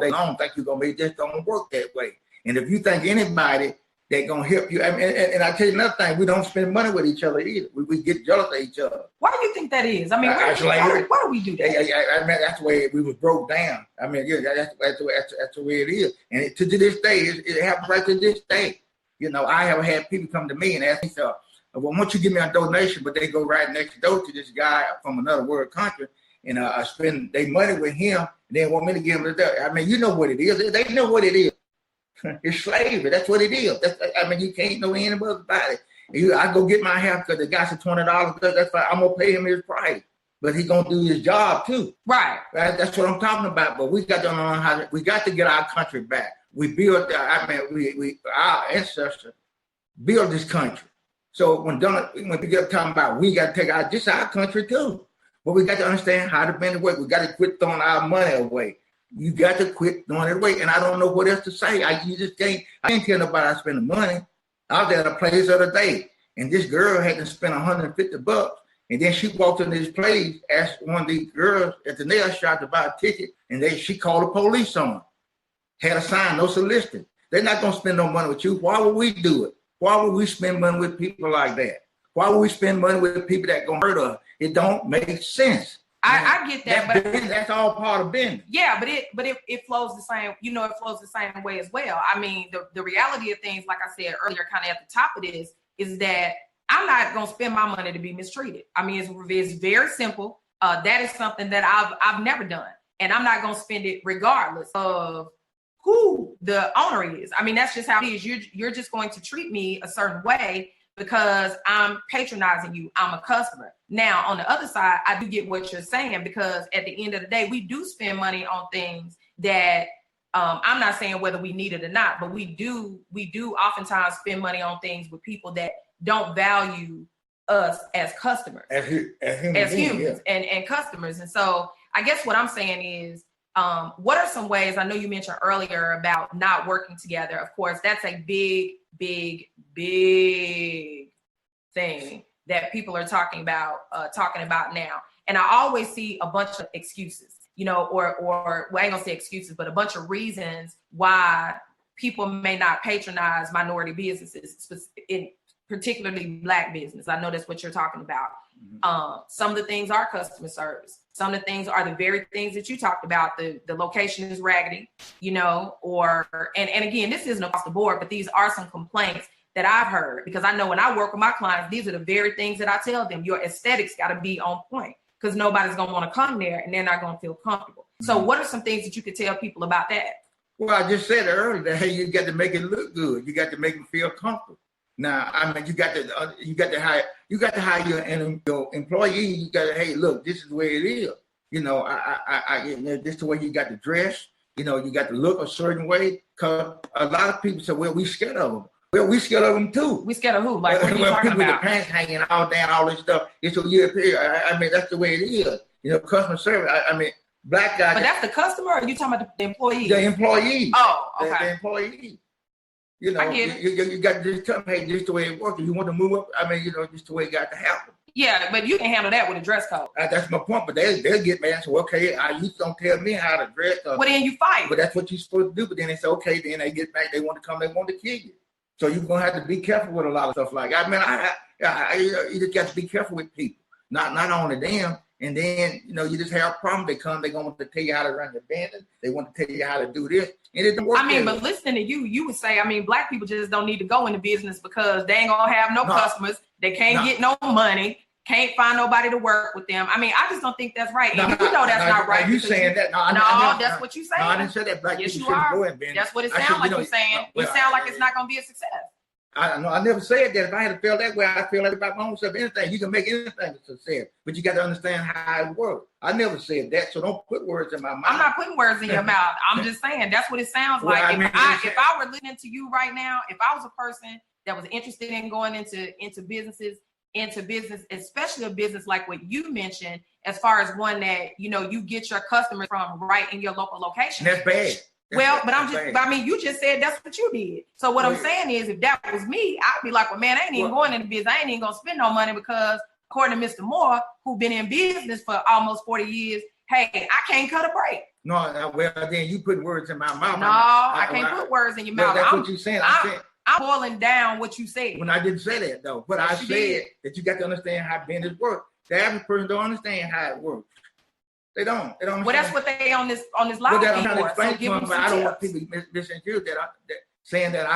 day long, think you're going to be, just don't work that way. And if you think anybody that's going to help you, and I tell you another thing, we don't spend money with each other either. We get jealous of each other. Why do you think that is? I mean, why do we do that? I mean, that's the way we was broke down. I mean, yeah, that's the way it is. And to this day, it happens right to this day. You know, I have had people come to me and ask me, well, won't you give me a donation? But they go right next door to this guy from another world country and spend their money with him and then want me to give them the. I mean, you know what it is. They know what it is. It's slavery. That's what it is. I mean, you can't know anything about it. I go get my hair because the guy said $20. That's fine. I'm gonna pay him his price, but he's gonna do his job too. Right. That's what I'm talking about. But we got to learn how. We got to get our country back. We built. We our ancestors built this country. So when we get talking about, we got to take our country too. But we got to understand how to bend it away. We got to quit throwing our money away. You got to quit throwing it away. And I don't know what else to say. I can't tell nobody I spend the money. I was at a place the other day, and this girl had to spend $150. And then she walked into this place, asked one of these girls at the nail shop to buy a ticket, and she called the police on her. Had a sign, no soliciting. They're not going to spend no money with you. Why would we do it? Why would we spend money with people like that? Why would we spend money with people that going to hurt us? It don't make sense. I get that, that's all part of business. Yeah, but it flows the same. You know, it flows the same way as well. I mean, the reality of things, like I said earlier, kind of at the top of this, is that I'm not gonna spend my money to be mistreated. I mean, it's very simple. That is something that I've never done, and I'm not gonna spend it regardless of who the owner is. I mean, that's just how it is. You're just going to treat me a certain way because I'm patronizing you. I'm a customer. Now, on the other side, I do get what you're saying, because at the end of the day, we do spend money on things that I'm not saying whether we need it or not, but we do oftentimes spend money on things with people that don't value us as customers, as humans, yeah. and customers. And so I guess what I'm saying is, what are some ways, I know you mentioned earlier about not working together. Of course, that's a big thing that people are talking about now. And I always see a bunch of excuses, you know, or well, I ain't gonna say excuses, but a bunch of reasons why people may not patronize minority businesses, in particularly Black business. I know that's what you're talking about. Mm-hmm. Some of the things are customer service. Some of the things are the very things that you talked about. The location is raggedy, you know, and again, this isn't across the board, but these are some complaints that I've heard, because I know when I work with my clients, these are the very things that I tell them. Your aesthetics got to be on point, because nobody's going to want to come there and they're not going to feel comfortable. Mm-hmm. So what are some things that you could tell people about that? Well, I just said earlier that, hey, you got to make it look good. You got to make them feel comfortable. Now, I mean, you got to hire your employee. You got to, hey, look, this is the way it is. You know, this is the way you got to dress. You know, you got to look a certain way. Cause a lot of people say, well, we scared of them. Well, we scared of them too. We scared of who? Like, what are you talking people about? With the pants hanging all down, all this stuff. It's a year period. I mean, that's the way it is. You know, customer service. I mean, Black guys. But that's the customer, or are you talking about the employee? The employee. Oh, okay. The employee. You know, you got to just tell them, hey, this is the way it works. If you want to move up, I mean, you know, this is the way it got to happen. Yeah, but you can handle that with a dress code. That's my point. But they'll get mad and say, okay, you don't tell me how to dress. Well, then you fight. But that's what you're supposed to do. But then they say, okay, then they get back. They want to come. They want to kill you. So you're going to have to be careful with a lot of stuff like that. I mean, you just got to be careful with people. Not only them. And then, you know, you just have a problem. They come, they're going to tell you how to run the business. They want to tell you how to do this. And it doesn't work. I mean, but listening to you would say, I mean, Black people just don't need to go into business because they ain't going to have no customers. They can't get no money. Can't find nobody to work with them. I mean, I just don't think that's right. And you know that's not right. Are you saying that? No, that's what you saying. No, I didn't say that. Black yes, people you shouldn't are. go in business. That's what it sounds like you're saying. You sound like it's not going to be a success. I never said that. If I had to feel that way, I feel like about my own self. Anything, you can make anything a success, but you got to understand how it works. I never said that, so don't put words in my mouth. I'm not putting words in your mouth. I'm just saying that's what it sounds like. If I were listening to you right now, if I was a person that was interested in going into business, especially a business like what you mentioned, as far as one that, you know, you get your customers from right in your local location. That's bad. I mean, you just said that's what you did. So what I'm saying is, if that was me, I'd be like, well, man, I ain't even going into business. I ain't even going to spend no money because, according to Mr. Moore, who's been in business for almost 40 years, hey, I can't cut a break. No, well, then you put words in my mouth. No, I can't put words in your mouth. That's what you're saying. I'm boiling down what you said. When I didn't say that, though. But I said that you got to understand how business works. The average person don't understand how it works. They don't. They don't understand. Well, that's what they on this live for. I'm trying to explain to them, but I don't want people misinterpret that. Saying that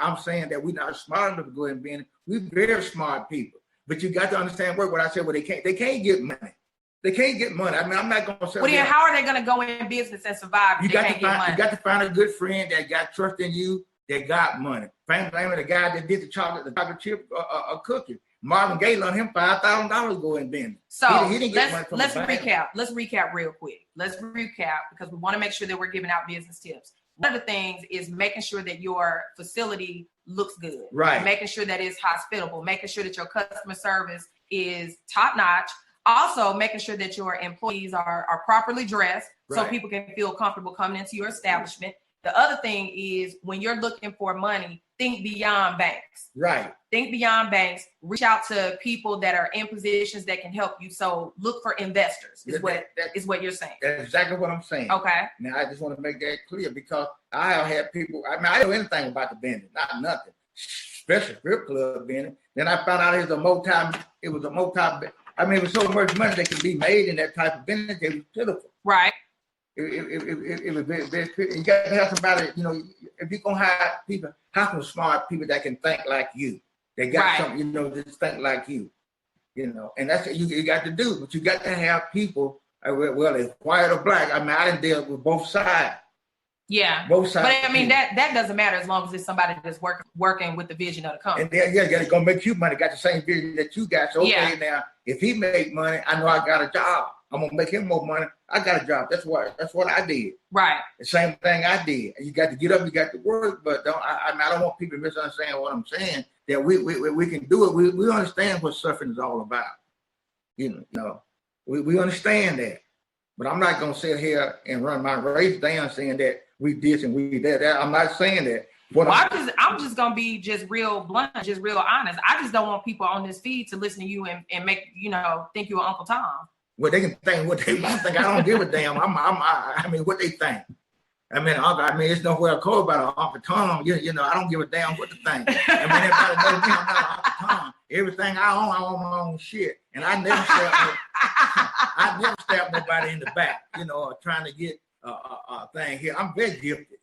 I'm saying that we're not smart enough to go and be. We're very smart people. But you got to understand what I said. Well, they can't get money. They can't get money. I mean, I'm not going to say. Well, then how are they going to go in business and survive if they can't get money? You got to find a good friend that got trust in you, that got money. Find the guy that did the chocolate chip cookie. Marvin Gaye loaned him $5,000 go in business. So he didn't get money from let's recap. Let's recap real quick. Let's recap because we want to make sure that we're giving out business tips. One of the things is making sure that your facility looks good. Right. Making sure that it's hospitable. Making sure that your customer service is top notch. Also, making sure that your employees are properly dressed so people can feel comfortable coming into your establishment. The other thing is when you're looking for money, think beyond banks. Right. Think beyond banks. Reach out to people that are in positions that can help you. So look for investors is what you're saying. That's exactly what I'm saying. Okay. Now, I just want to make that clear because I have had people, I mean, I know anything about the business, not nothing, especially strip club business. Then I found out it was a multi, I mean, it was so much money that could be made in that type of business. It was pitiful. Right. It was very, very pitiful. You got to have somebody, you know, if you're going to hire people, have some smart people that can think like you. They got something, you know, just think like you, you know, and that's what you got to do. But you got to have people, well, it's white or black. I mean, I didn't deal with both sides. Yeah. Both sides. But I mean, that doesn't matter as long as it's somebody that's working with the vision of the company. And they're going to make you money, got the same vision that you got. So, okay, now, if he make money, I know I got a job. I'm going to make him more money. I got a job. That's what I did. Right. The same thing I did. You got to get up, you got to work, but I don't want people to misunderstand what I'm saying, that we can do it. We understand what suffering is all about. You know, we understand that. But I'm not going to sit here and run my race down saying that we this and we that. I'm not saying that. I'm just going to be just real blunt, just real honest. I just don't want people on this feed to listen to you and make, you know, think you're Uncle Tom. Well, they can think what they want to think. I don't give a damn. I mean, what they think. I mean, it's nowhere called about Uncle Tom. You know, I don't give a damn what to think. I mean, everybody knows me. I'm not Uncle Tom. Everything I own my own shit, and I never stab nobody in the back. You know, trying to get a thing here. I'm very gifted.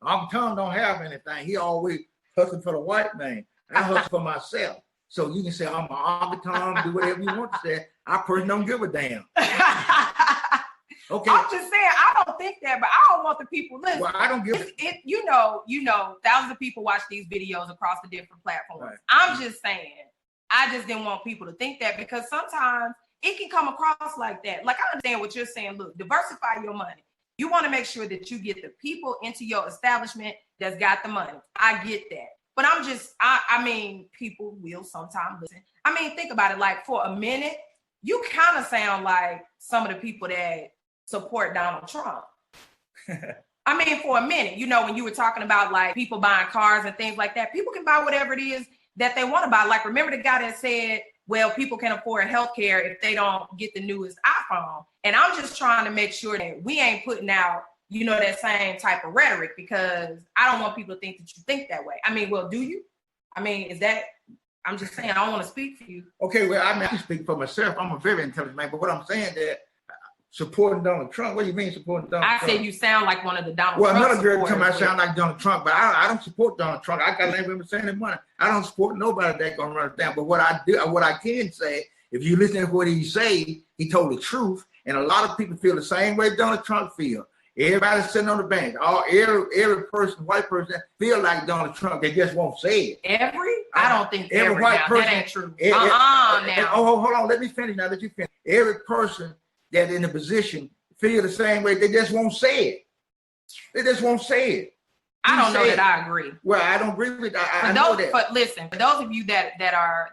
Uncle Tom don't have anything. He always hustling for the white man. I hustle for myself. So you can say, I'm an Uncle Tom, do whatever you want to say. I personally don't give a damn. Okay. I'm just saying, I don't think that, but I don't want the people listening. Well, I don't give it. You know, thousands of people watch these videos across the different platforms. Right. I'm just saying, I just didn't want people to think that because sometimes it can come across like that. Like, I understand what you're saying. Look, diversify your money. You want to make sure that you get the people into your establishment that's got the money. I get that. But I mean, people will sometimes listen. I mean, think about it. Like, for a minute, you kind of sound like some of the people that support Donald Trump. I mean, for a minute, you know, when you were talking about like people buying cars and things like that, people can buy whatever it is that they want to buy. Like, remember the guy that said, well, people can afford healthcare if they don't get the newest iPhone. And I'm just trying to make sure that we ain't putting out, you know, that same type of rhetoric, because I don't want people to think that you think that way. I mean, well, do you? I mean, I'm just saying, I don't want to speak for you. Okay, well, I mean, I can speak for myself. I'm a very intelligent man, but what I'm saying that supporting Donald Trump, what do you mean supporting Donald Trump? I said you sound like one of the Donald Trump. Well, another girl tell me I sound like Donald Trump, but I don't support Donald Trump. I got to represent money. I don't support nobody that's going to run it down. But what I can say, if you listen to what he say, he told the truth. And a lot of people feel the same way Donald Trump feel. Everybody sitting on the bench, every person, white person, feel like Donald Trump. They just won't say it. I don't think every white person. That ain't true. Now. Hold on. Let me finish. Now let you finish. Every person that in a position feel the same way. They just won't say it. They just won't say it. I don't know that I agree. Well, I don't agree with that. I know that. But listen, for those of you that are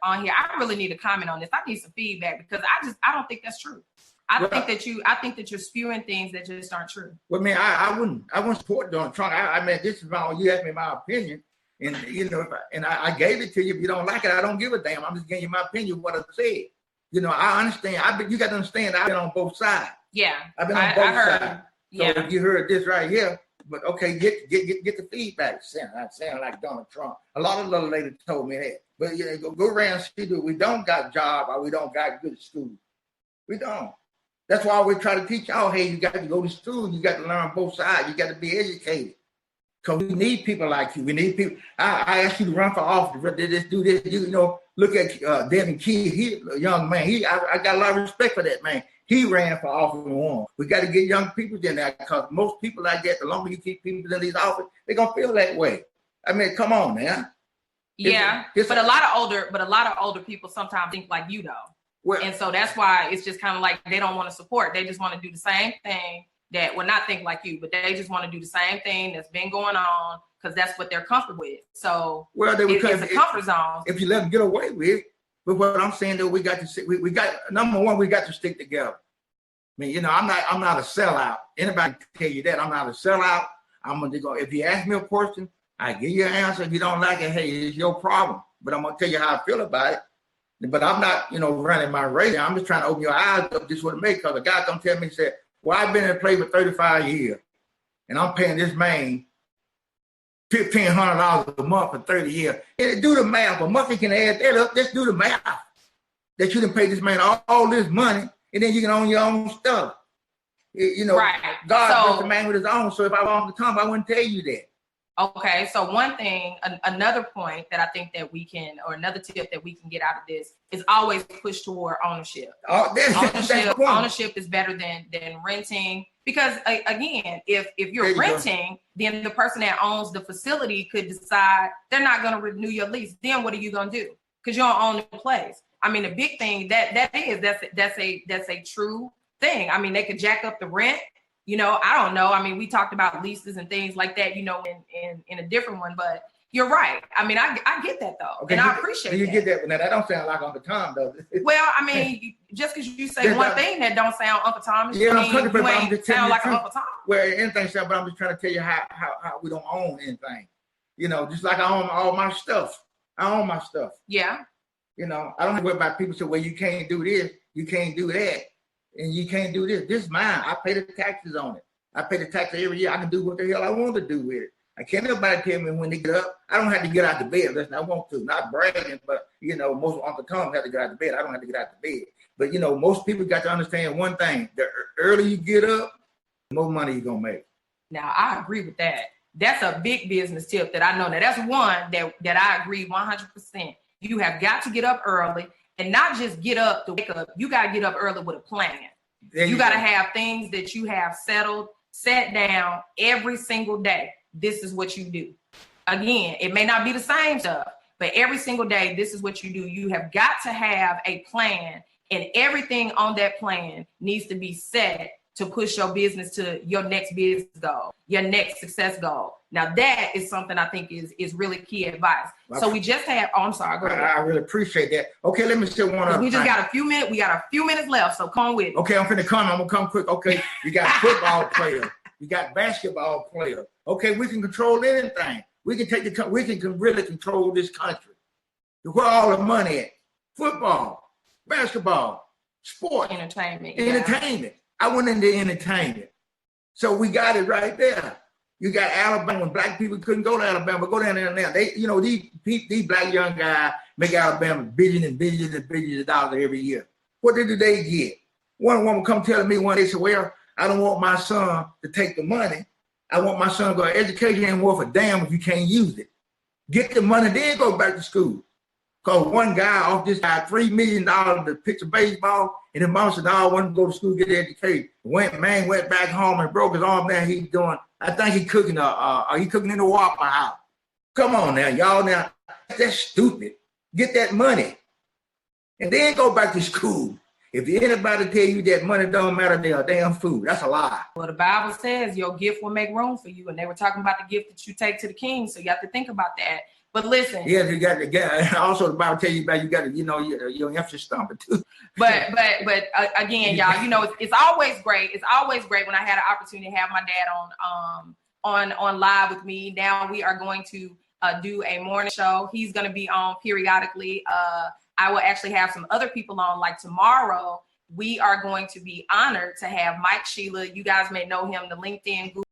on here, I really need to comment on this. I need some feedback because I don't think that's true. I think that you're spewing things that just aren't true. Well, man, I wouldn't support Donald Trump. I mean, this is you asked me my opinion, and you know, I gave it to you. If you don't like it, I don't give a damn. I'm just giving you my opinion of what I said. You know, I understand. You got to understand. I've been on both sides. Yeah. I've been on both sides. So Yeah. if you heard this right here, but okay, get the feedback. I sound like Donald Trump. A lot of little ladies told me that. But yeah, go around and see that we don't got job or we don't got good school. We don't. That's why we try to teach y'all, hey, you got to go to school. You got to learn both sides. You got to be educated. Because we need people like you. We need people. I asked you to run for office. Do this. You know, look at Devin Key. He a young man. I got a lot of respect for that man. He ran for office and won. We got to get young people in there because most people like that, the longer you keep people in these offices, they're gonna feel that way. I mean, come on, man. Yeah, but a lot of older people sometimes think like you though. Well, and so that's why it's just kind of like they don't want to support. They just want to do the same thing that will not think like you, but they just want to do the same thing that's been going on because that's what they're comfortable with. So it's a comfort zone. If you let them get away with it, but what I'm saying though, we got number one, we got to stick together. I mean, you know, I'm not a sellout. Anybody can tell you that I'm not a sellout. I'm gonna go. If you ask me a question, I give you an answer. If you don't like it, hey, it's your problem. But I'm gonna tell you how I feel about it. But I'm not, you know, running my radar. I'm just trying to open your eyes up just what it makes. Because a guy come tell me, he said, well, I've been in play for 35 years, and I'm paying this man $1,500 a month for 30 years. And do the math. A monkey can add that up. Let's do the math. That you done pay this man all this money, and then you can own your own stuff. You know, right. God bless the man with his own. So if I wanted to come, I wouldn't tell you that. Okay, so one thing, another point that I think that we can, or another tip that we can get out of this is always push toward ownership. Ownership is better than renting because again, if you're renting, then the person that owns the facility could decide they're not going to renew your lease. Then what are you going to do? Because you don't own the place. I mean, the big thing that's a true thing. I mean, they could jack up the rent. You know, I don't know. I mean, we talked about leases and things like that, you know, in a different one, but you're right. I mean, I get that though. Okay, and I appreciate that. You get that. Now, that don't sound like Uncle Tom, does it? Well, I mean, just because you say one thing that don't sound Uncle Tom, yeah, I'm just sound like Uncle Tom. Well, anything sound, but I'm just trying to tell you how we don't own anything. You know, just like I own all my stuff. I own my stuff. Yeah. You know, I don't have to worry about people say, well, you can't do this, you can't do that. And you can't do this. This is mine. I pay the taxes on it. I pay the taxes every year. I can do what the hell I want to do with it. I can't nobody tell me when they get up. I don't have to get out the bed. Listen, I want to. Not bragging, but, you know, most Uncle Tom have to get out the bed. I don't have to get out the bed. But, you know, most people got to understand one thing. The earlier you get up, the more money you're going to make. Now, I agree with that. That's a big business tip that I know. Now, that's one that I agree 100%. You have got to get up early. And not just get up to wake up. You got to get up early with a plan. You got to have things that you have set down every single day. This is what you do. Again, it may not be the same stuff, but every single day, this is what you do. You have got to have a plan, and everything on that plan needs to be set to push your business to your next business goal, your next success goal. Now that is something I think is really key advice. So we just had, I'm sorry, go ahead. I really appreciate that. Okay, let me say one other We just got a few minutes. We got a few minutes left, so come with it. Okay, I'm gonna come quick. Okay, you got football players, you got basketball players. Okay, we can control anything. We can really control this country. Where all the money at? Football, basketball, sports, entertainment. I went into entertainment. So we got it right there. You got Alabama. When black people couldn't go to Alabama, go down there now. They, you know, these black young guys make Alabama billions and billions and billions of dollars every year. What do they get? One woman come telling me one day, said, well, I don't want my son to take the money. I want my son to go, education ain't worth a damn if you can't use it. Get the money, then go back to school. Because one guy off this guy $3 million to pitch a baseball, and the mom said, no, I want to go to school, get educated. Went back home and broke his arm. Now he's doing, I think he's cooking in the Waffle House. Come on now, y'all now. That's stupid. Get that money. And then go back to school. If anybody tell you that money don't matter, they're a damn fool. That's a lie. Well, the Bible says your gift will make room for you. And they were talking about the gift that you take to the king. So you have to think about that. But listen. Yeah, you got to get. Also, the Bible tell you about you got to, you know, your empty stomach too. But again, y'all, you know, it's always great. It's always great when I had an opportunity to have my dad on live with me. Now we are going to do a morning show. He's going to be on periodically. I will actually have some other people on, like tomorrow. we are going to be honored to have Mike Sheila. You guys may know him, the LinkedIn guru.